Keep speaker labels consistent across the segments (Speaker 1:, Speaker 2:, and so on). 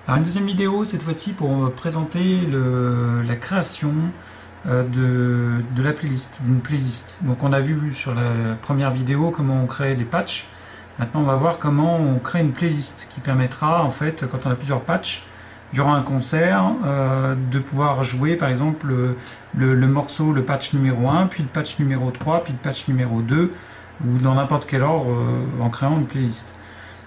Speaker 1: Alors une deuxième vidéo, cette fois-ci pour présenter la création de la playlist, d'une playlist. Donc on a vu sur la première vidéo comment on crée des patchs. Maintenant on va voir comment on crée une playlist qui permettra en fait, quand on a plusieurs patchs, durant un concert, de pouvoir jouer par exemple le morceau, le patch numéro 1, puis le patch numéro 3, puis le patch numéro 2, ou dans n'importe quel ordre en créant une playlist.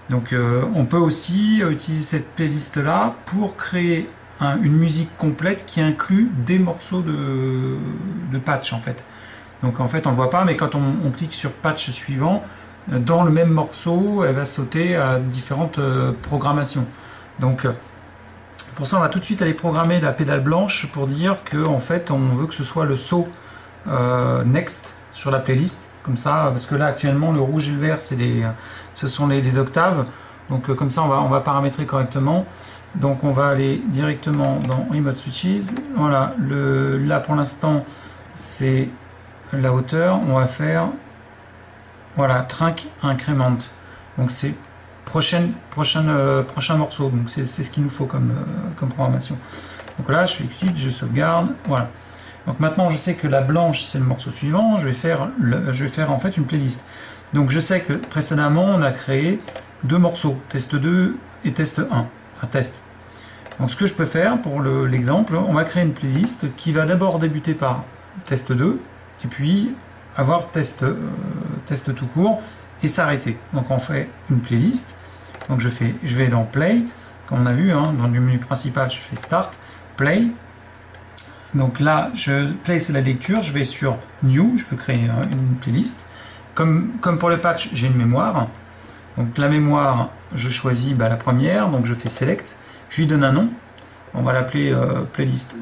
Speaker 1: Donc on peut aussi utiliser cette playlist là pour créer une musique complète qui inclut des morceaux de patch en fait. Donc en fait on ne voit pas, mais quand on clique sur patch suivant, dans le même morceau elle va sauter à différentes programmations. Donc pour ça on va tout de suite aller programmer la pédale blanche pour dire que en fait on veut que ce soit le saut next sur la playlist. Comme ça, parce que là actuellement le rouge et le vert ce sont les octaves, donc comme ça on va paramétrer correctement. Donc on va aller directement dans Remote Switches. Voilà, là pour l'instant c'est la hauteur, on va faire voilà, Trunk Increment, donc c'est prochain morceau, donc c'est ce qu'il nous faut comme programmation. Donc là je fais Exit, je sauvegarde, voilà. Donc maintenant je sais que la blanche c'est le morceau suivant, je vais faire en fait une playlist. Donc je sais que précédemment on a créé deux morceaux, test 2 et test 1, enfin test. Donc ce que je peux faire pour l'exemple, on va créer une playlist qui va d'abord débuter par test 2 et puis avoir test tout court et s'arrêter. Donc on fait une playlist, donc je vais dans Play, comme on a vu, hein, dans le menu principal je fais Start, Play. Donc là, Play c'est la lecture, je vais sur New, je veux créer une playlist. Comme pour le patch, j'ai une mémoire. Donc la mémoire, je choisis la première, donc je fais Select, je lui donne un nom. On va l'appeler playlist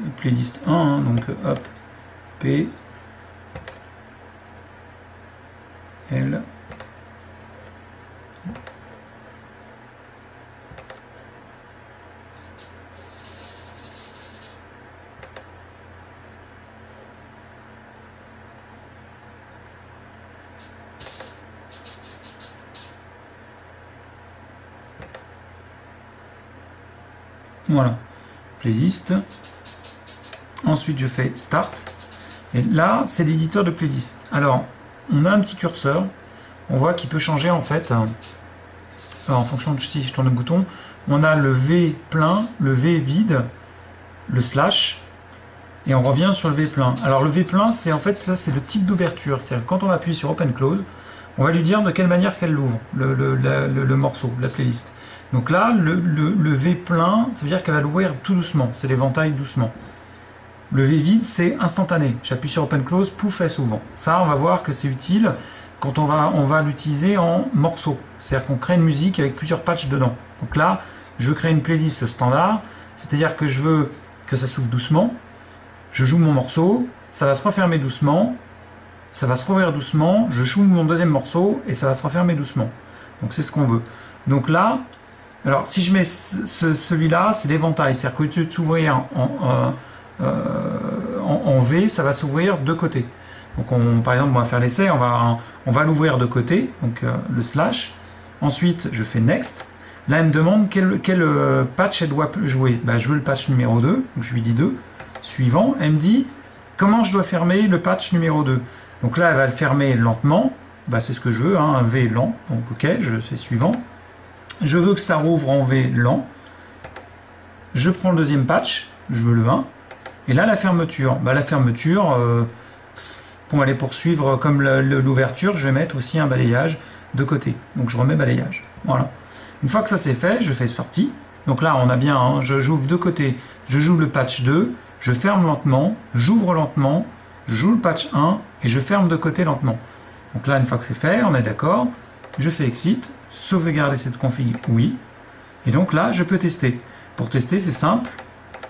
Speaker 1: 1, hein, donc hop, P, L. Voilà, playlist. Ensuite, je fais Start. Et là, c'est l'éditeur de playlist. Alors, on a un petit curseur. On voit qu'il peut changer en fait. En fonction de si je tourne le bouton. On a le V plein, le V vide, le slash. Et on revient sur le V plein. Alors, le V plein, c'est en fait ça, c'est le type d'ouverture. C'est-à-dire quand on appuie sur Open Close, on va lui dire de quelle manière qu'elle l'ouvre, le morceau, la playlist. Donc là, le V plein, ça veut dire qu'elle va l'ouvrir tout doucement, c'est l'éventail doucement. Le V vide, c'est instantané. J'appuie sur Open Close, pouf, elle s'ouvre. Ça, on va voir que c'est utile quand on va l'utiliser en morceaux. C'est-à-dire qu'on crée une musique avec plusieurs patchs dedans. Donc là, je veux créer une playlist standard, c'est-à-dire que je veux que ça s'ouvre doucement. Je joue mon morceau, ça va se refermer doucement, ça va se rouvrir doucement, je joue mon deuxième morceau et ça va se refermer doucement. Donc c'est ce qu'on veut. Donc là, alors si je mets celui-là, c'est l'éventail, c'est-à-dire que tu veux s'ouvrir en V, ça va s'ouvrir de côté. Donc par exemple, on va faire l'essai, on va l'ouvrir de côté, donc le slash. Ensuite, je fais Next. Là, elle me demande quel patch elle doit jouer. Je veux le patch numéro 2, donc je lui dis 2. Suivant, elle me dit comment je dois fermer le patch numéro 2. Donc là, elle va le fermer lentement. C'est ce que je veux, hein, un V lent. Donc ok, je fais suivant. Je veux que ça rouvre en V lent. Je prends le deuxième patch, je veux le 1. Et là, la fermeture. La fermeture, pour aller poursuivre comme l'ouverture, je vais mettre aussi un balayage de côté. Donc je remets balayage. Voilà. Une fois que ça c'est fait, je fais sortie. Donc là, on a bien, hein, j'ouvre de côté, je joue le patch 2, je ferme lentement, j'ouvre lentement, je joue le patch 1 et je ferme de côté lentement. Donc là, une fois que c'est fait, on est d'accord. Je fais Exit, sauvegarder cette config, oui. Et donc là, je peux tester. Pour tester, c'est simple.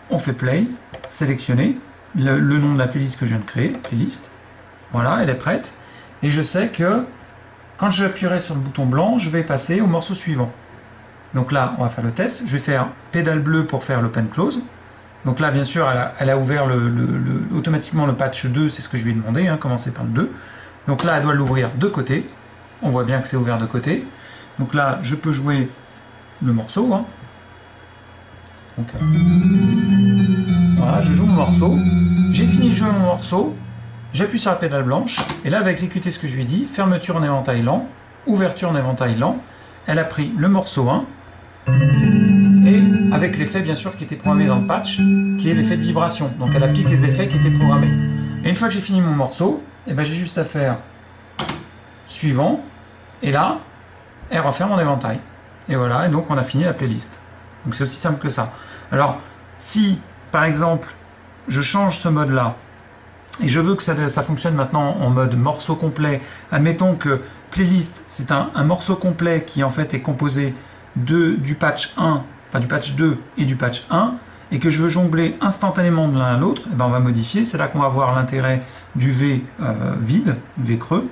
Speaker 1: On fait Play, sélectionner le nom de la playlist que je viens de créer, playlist. Voilà, elle est prête. Et je sais que quand j'appuierai sur le bouton blanc, je vais passer au morceau suivant. Donc là, on va faire le test. Je vais faire pédale bleue pour faire l'Open Close. Donc là, bien sûr, elle a ouvert automatiquement le patch 2, c'est ce que je lui ai demandé, hein, commencer par le 2. Donc là, elle doit l'ouvrir de côté. On voit bien que c'est ouvert de côté. Donc là, je peux jouer le morceau. Hein. Donc, voilà, je joue mon morceau. J'ai fini de jouer mon morceau. J'appuie sur la pédale blanche. Et là, elle va exécuter ce que je lui ai dit. Fermeture en éventail lent. Ouverture en éventail lent. Elle a pris le morceau 1. Et avec l'effet, bien sûr, qui était programmé dans le patch, qui est l'effet de vibration. Donc, elle applique les effets qui étaient programmés. Et une fois que j'ai fini mon morceau, eh ben, j'ai juste à faire suivant. Et là, elle referme mon éventail. Et voilà, et donc on a fini la playlist. Donc c'est aussi simple que ça. Alors, si, par exemple, je change ce mode-là, et je veux que ça fonctionne maintenant en mode morceau complet, admettons que playlist, c'est un morceau complet qui en fait est composé du patch 1, enfin du patch 2 et du patch 1, et que je veux jongler instantanément de l'un à l'autre, et ben on va modifier. C'est là qu'on va voir l'intérêt du V vide, V creux.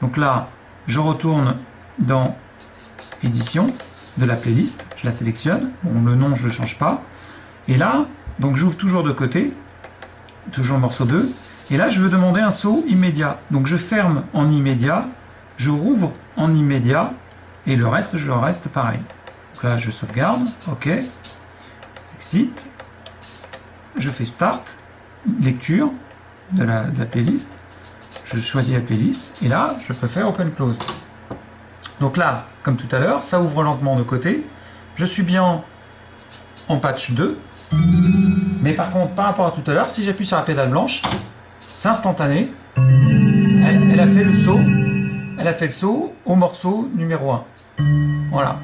Speaker 1: Donc là, je retourne dans édition de la playlist, je la sélectionne, bon, le nom je ne change pas, et là, donc j'ouvre toujours de côté, toujours morceau 2, et là je veux demander un saut immédiat, donc je ferme en immédiat, je rouvre en immédiat, et le reste je reste pareil. Donc là je sauvegarde, ok, exit, je fais start, lecture de la playlist, je choisis la playlist, et là je peux faire open close. Donc là, comme tout à l'heure, ça ouvre lentement de côté. Je suis bien en patch 2. Mais par contre, par rapport à tout à l'heure, si j'appuie sur la pédale blanche, c'est instantané. Elle a fait le saut. Elle a fait le saut au morceau numéro 1. Voilà.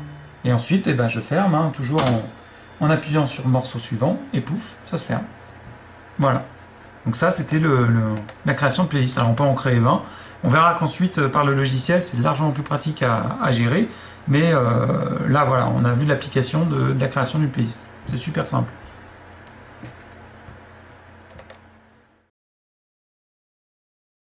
Speaker 1: Et ensuite, eh ben, je ferme, hein, toujours en appuyant sur le morceau suivant. Et pouf, ça se ferme. Voilà. Donc ça, c'était la création de playlist. Alors on peut en créer 20. On verra qu'ensuite, par le logiciel, c'est largement plus pratique à gérer. Mais là, voilà, on a vu l'application de la création d'une playlist. C'est super simple.